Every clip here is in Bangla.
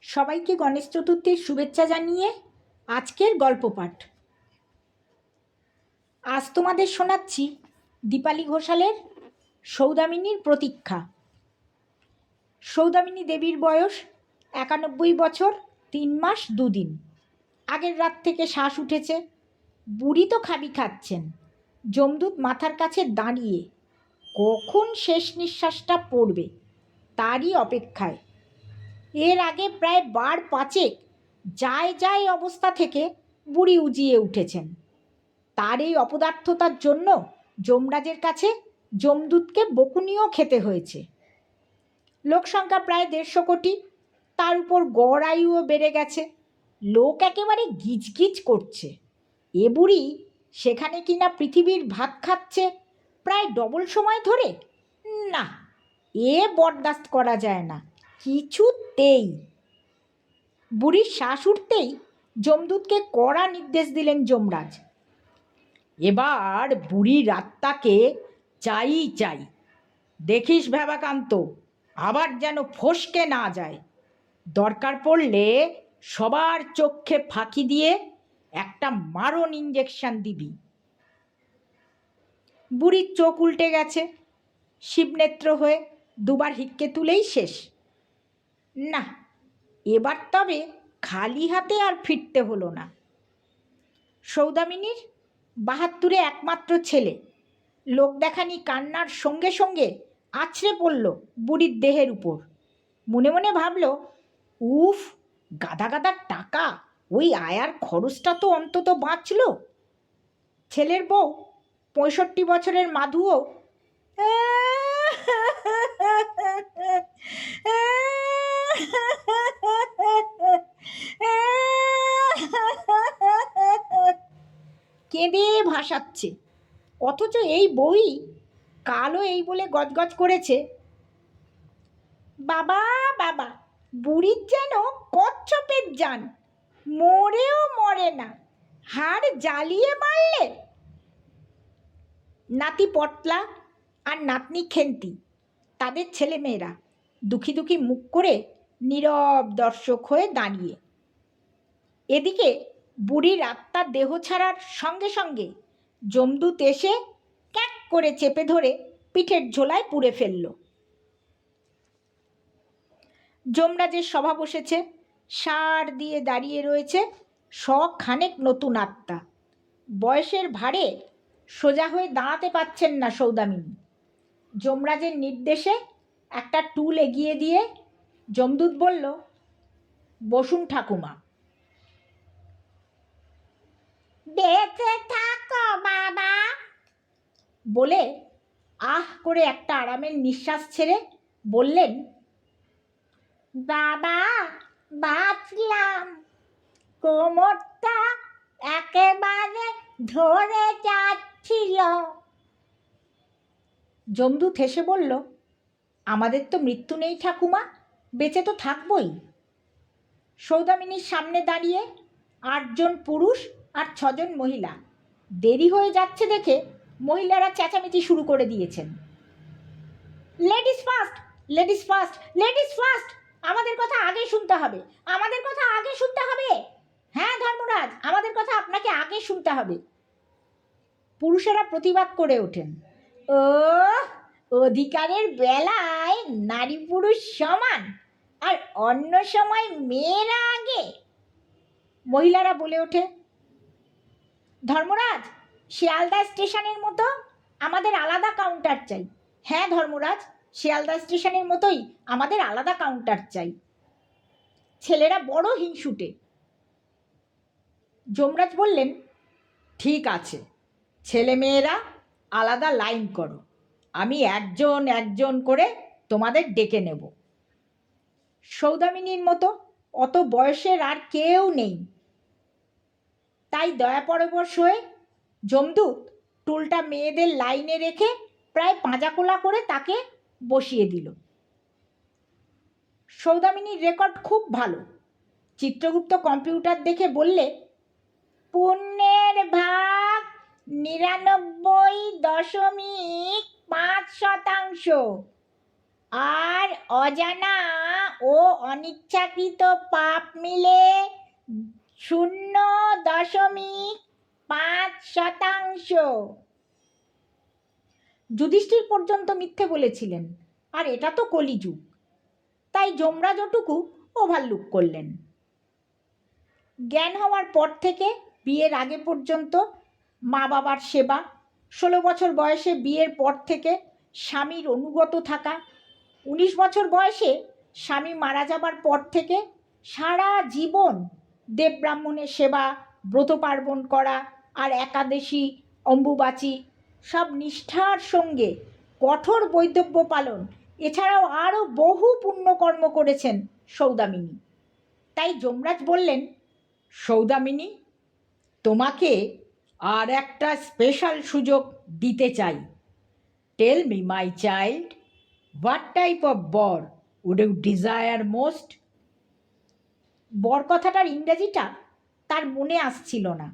সবাইকে গণেশ চতুর্থীর শুভেচ্ছা জানিয়ে আজকের গল্প পাঠ। আজ তোমাদের শোনাচ্ছি দীপালি ঘোষালের সৌদামিনীর প্রতীক্ষা। সৌদামিনী দেবীর বয়স 91 বছর 3 মাস 2 দিন। আগের রাত থেকে শ্বাস উঠেছে। বুড়ি তো খাবি খাচ্ছেন। যমদূত মাথার কাছে দাঁড়িয়ে কখন শেষ নিঃশ্বাসটা পড়বে তারই অপেক্ষায়। এর আগে প্রায় বার পাঁচেক যায় অবস্থা থেকে বুড়ি উজিয়ে উঠেছেন। তার এই অপদার্থতার জন্য যমরাজের কাছে যমদূতকে বকুনিও খেতে হয়েছে। লোকসংখ্যা প্রায় 150 কোটি, তার উপর গড় আয়ুও বেড়ে গেছে। লোক একেবারে গিজগিজ করছে। এ বুড়ি সেখানে কিনা পৃথিবীর ভাত খাচ্ছে প্রায় ডবল সময় ধরে। না, এ বরদাস্ত করা যায় না কিছুতেই। বুড়ির শ্বাস উঠতেই যমদূতকে কড়া নির্দেশ দিলেন যমরাজ। এবার বুড়ির আত্মাকে চাই। দেখিস ভ্যাবাকান্ত, আবার যেন ফসকে না যায়। দরকার পড়লে সবার চোখে ফাঁকি দিয়ে একটা মারণ ইঞ্জেকশন দিবি। বুড়ির চোখ উল্টে গেছে। শিবনেত্র হয়ে দুবার হিক্কে তুলেই শেষ। না, এবার তবে খালি হাতে আর ফিরতে হলো না। সৌদামিনীর 72 একমাত্র ছেলে। লোক দেখানি কান্নার সঙ্গে সঙ্গে আছড়ে পড়ল বুড়ির দেহের উপর। মনে মনে ভাবল, উফ, গাদা টাকা, ওই আয়ার খরচটা তো অন্তত বাঁচল। ছেলের বউ 65 বছরের মাধুও কেঁদে ভাসাচ্ছে। অথচ এই বই কালও এই বলে গজগজ করেছে, বাবা বাবা, বুড়ির যেন কচ্ছপের জান, মরেও মরে না, হাড় জ্বালিয়ে মারলে। নাতি পটলা আর নাতনি খেন্তি, তাদের ছেলেমেয়েরা দুঃখী মুখ করে নীরব দর্শক হয়ে দাঁড়িয়ে। এদিকে বুড়ির আত্মার দেহ ছাড়ার সঙ্গে সঙ্গে যমদূত এসে ক্যাক করে চেপে ধরে পিঠের ঝোলায় পুড়ে ফেলল। যমরাজের সভা বসেছে। সার দিয়ে দাঁড়িয়ে রয়েছে শখানেক নতুন আত্মা। বয়সের ভারে সোজা হয়ে দাঁড়াতে পারছেন না সৌদামিনী। যমরাজের নির্দেশে একটা টুল এগিয়ে দিয়ে যমদূত বলল, বসুন ঠাকুমা। বেঁচে থাকো বাবা বলে আহ করে একটা আরামের নিঃশ্বাস ছেড়ে বললেন, বাবা বাঁচলাম, কোমরটা একেবারে ধরে যাচ্ছিল। যমদূত হেসে বলল, আমাদের তো মৃত্যু নেই ঠাকুমা, বেঁচে তো থাকবই। সৌদামিনীর সামনে দাঁড়িয়ে 8 জন পুরুষ আর 6 জন মহিলা। দেরি হয়ে যাচ্ছে দেখে মহিলারা চেঁচামেচি শুরু করে দিয়েছেন, ladies first, ladies first, ladies first, আমাদের কথা আগে শুনতে হবে, আমাদের কথা আগে শুনতে হবে। হ্যাঁ ধর্মরাজ, আমাদের কথা আপনাকে আগে শুনতে হবে। পুরুষেরা প্রতিবাদ করে ওঠেন, ও অধিকারের বেলায় নারী পুরুষ সমান, আর অন্য সময় মেয়েরা আগে। মহিলারা বলে ওঠে, ধর্মরাজ, শিয়ালদা স্টেশনের মতো আমাদের আলাদা কাউন্টার চাই। হ্যাঁ ধর্মরাজ, শিয়ালদা স্টেশনের মতোই আমাদের আলাদা কাউন্টার চাই। ছেলেরা বড় হিংসুটে। যমরাজ বললেন, ঠিক আছে, ছেলে মেয়েরা আলাদা লাইন করো, আমি একজন করে তোমাদের ডেকে নেব। সৌদামিনীর মতো অত বয়সের আর কেউ নেই। তাই দয়াপরবশ হয়ে যমদূত টুলটা মেয়েদের লাইনে রেখে প্রায় পাঁজাকোলা করে তাকে বসিয়ে দিল। সৌদামিনীর রেকর্ড খুব ভালো। চিত্রগুপ্ত কম্পিউটার দেখে বললে, পুণ্যের ভাগ 99.5%, আর অজানা ও অনিচ্ছাকৃত পাপ মিলে 0.5%। যুধিষ্ঠির পর্যন্ত মিথ্যে বলেছিলেন, আর এটা তো কলিযুগ, তাই যমরাজ ওটুকু ওভারলুক করলেন। জ্ঞান হওয়ার পর থেকে বিয়ের আগে পর্যন্ত মা বাবার সেবা, 16 বছর বয়সে বিয়ের পর থেকে স্বামীর অনুগত থাকা, 19 বছর বয়সে স্বামী মারা যাবার পর থেকে সারা জীবন দেব ব্রাহ্মণের সেবা, ব্রত পার্বণ করা আর একাদশী, অম্বুবাচী সব নিষ্ঠার সঙ্গে কঠোর বৈধব্য পালন, এছাড়াও আরও বহু পুণ্যকর্ম করেছেন সৌদামিনী। তাই যমরাজ বললেন, সৌদামিনী, তোমাকে আর একটা স্পেশাল সুযোগ দিতে চাই। Tell me my child, what type of বর উড ইউ ডিজায়ার মোস্ট? বর কথাটার ইংরেজিটা তার মনে আসছিল না।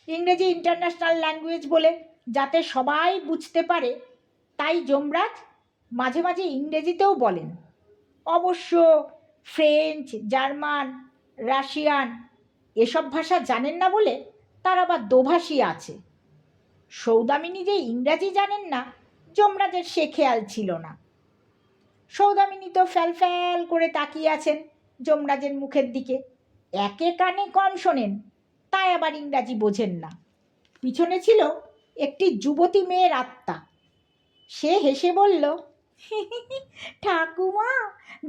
ইংরেজি ইন্টারন্যাশনাল ল্যাঙ্গুয়েজ বলে যাতে সবাই বুঝতে পারে, তাই যমরাজ মাঝে মাঝে ইংরেজিতেও বলেন। অবশ্য ফ্রেঞ্চ, জার্মান, রাশিয়ান এসব ভাষা জানেন না বলে তার আবার দোভাষী আছে। সৌদামিনী যে ইংরাজি জানেন না, যমরাজের সে খেয়াল ছিল না। সৌদামিনী তো ফ্যাল ফ্যাল করে তাকিয়ে আছেন যমরাজের মুখের দিকে, একে কানে কম শোনেন, তাই আবার ইংরাজি বোঝেন না। পিছনে ছিল একটি যুবতী মেয়ের আত্মা। সে হেসে বলল, ঠাকুমা,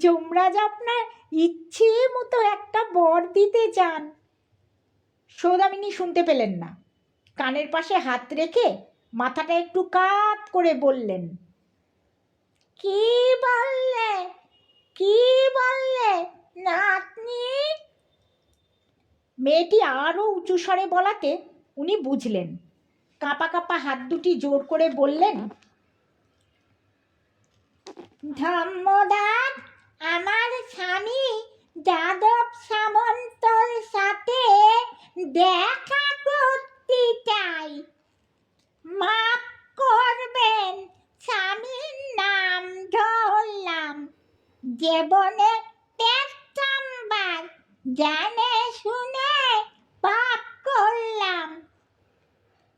যমরাজ আপনার ইচ্ছে মতো একটা বর দিতে চান। সৌদামিনী শুনতে পেলেন না, কানের পাশে হাত রেখে মাথাটা একটু কাত করে বললেন, কি বললে, কি বললে নাতনি? মেয়েটি আরও উঁচু স্বরে বলাতে উনি বুঝলেন। কাঁপা কাঁপা হাত দুটি জোর করে বললেন, ধর্মদাস, আমার স্বামী যাদব সামন্তর সাথে দেখা করতে চাই। মাফ করবেন, স্বামীর নাম ধরলাম। জীবনে 13 বার জানে শুনে পাপ করলাম।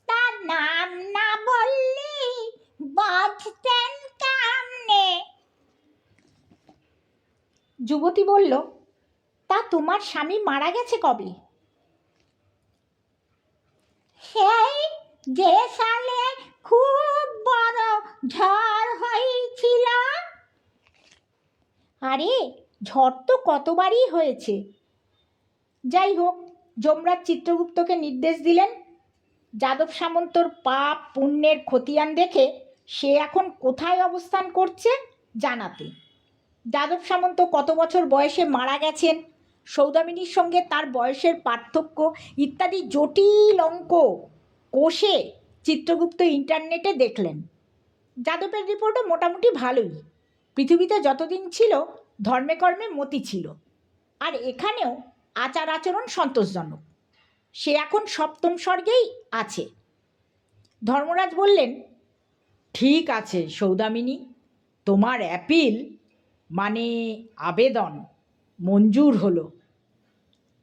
তার নাম না বললি বাঁচতেন কেমনে? যুবতী বলল, তা তোমার স্বামী মারা গেছে কবে? সেই যে সালে খুব বড় ঝড় হয়েছিল। আরে, ঝড় তো কতবারই হয়েছে। যাই হোক, যমরাজ চিত্রগুপ্তকে নির্দেশ দিলেন, যাদব সামন্তর পাপ পুণ্যের খতিয়ান দেখে সে এখন কোথায় অবস্থান করছে জানাতে। যাদব সামন্ত কত বছর বয়সে মারা গেছেন, সৌদামিনীর সঙ্গে তার বয়সের পার্থক্য ইত্যাদি জটিল অঙ্ক কষে চিত্রগুপ্ত ইন্টারনেটে দেখলেন। যাদবের রিপোর্টও মোটামুটি ভালোই। পৃথিবীতে যতদিন ছিল ধর্মে কর্মে মতি ছিল, আর এখানেও আচার আচরণ সন্তোষজনক। সে এখন 7ম স্বর্গেই আছে। ধর্মরাজ বললেন, ঠিক আছে সৌদামিনী, তোমার অ্যাপিল মানে আবেদন মঞ্জুর হলো।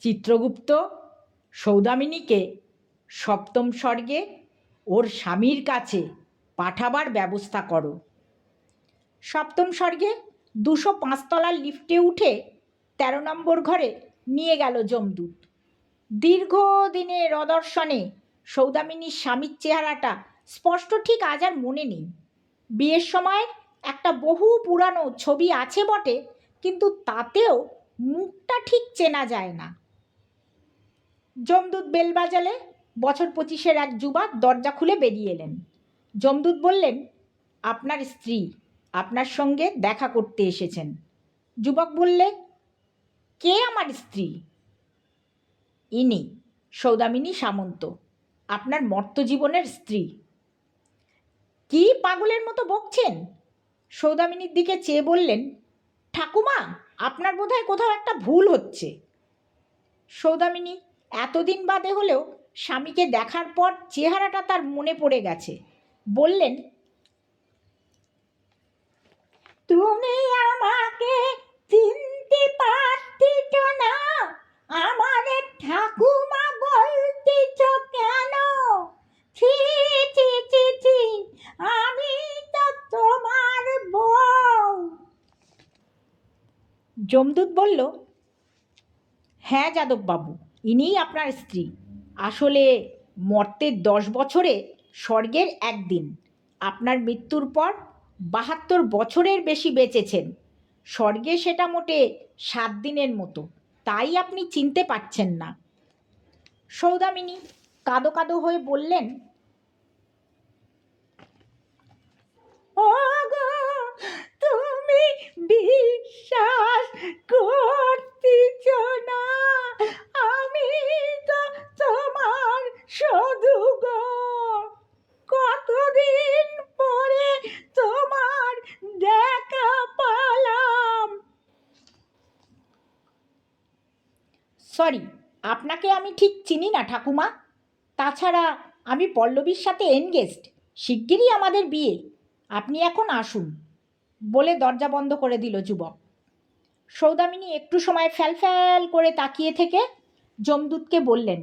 চিত্রগুপ্ত, সৌদামিনীকে 7ম স্বর্গে ওর স্বামীর কাছে পাঠাবার ব্যবস্থা করো। 7ম স্বর্গে 205 তলার লিফটে উঠে 13 নম্বর ঘরে নিয়ে গেল যমদূত। দীর্ঘদিনের অদর্শনে সৌদামিনীর স্বামীর চেহারাটা স্পষ্ট ঠিক আজ আর মনে নেই। বিয়ের সময় একটা বহু পুরানো ছবি আছে বটে, কিন্তু তাতেও মুখটা ঠিক চেনা যায় না। যমদূত বেল বাজালে বছর 25-এর এক যুবক দরজা খুলে বেরিয়ে এলেন। যমদূত বললেন, আপনার স্ত্রী আপনার সঙ্গে দেখা করতে এসেছেন। যুবক বললে, কে আমার স্ত্রী? ইনি সৌদামিনী সামন্ত, আপনার মর্ত্যজীবনের স্ত্রী। কি পাগলের মতো বকছেন? সৌদামিনীর দিকে চেয়ে বললেন, ঠাকুমা, আপনার বোধহয় কোথাও একটা ভুল হচ্ছে। সৌদামিনী এতদিন বাদে হলেও স্বামীকে দেখার পর চেহারাটা তার মনে পড়ে গেছে। বললেন, তুমি আমাকে চিনতে যমদূত বলল, হ্যাঁ যাদববাবু, ইনিই আপনার স্ত্রী। আসলে মর্তে 10 বছরে স্বর্গের একদিন। আপনার মৃত্যুর পর 72 বছরের বেশি বেঁচেছেন। স্বর্গে সেটা মোটে 7 দিনের মতো, তাই আপনি চিনতে পারছেন না। সৌদামিনী কাঁদো কাঁদো হয়ে বললেন, ওগো, তুমি বিশ্বাস করতেছ না, আমি তো তোমার শুধু গো, কতদিন পরে তোমার দেখা পেলাম। সরি, আপনাকে আমি ঠিক চিনি না ঠাকুমা। তাছাড়া আমি পল্লবীর সাথে এনগেজড, শিগগিরই আমাদের বিয়ে। আপনি এখন আসুন, বলে দরজা বন্ধ করে দিল যুবক। সৌদামিনী একটু সময় ফ্যাল ফ্যাল করে তাকিয়ে থেকে যমদূতকে বললেন,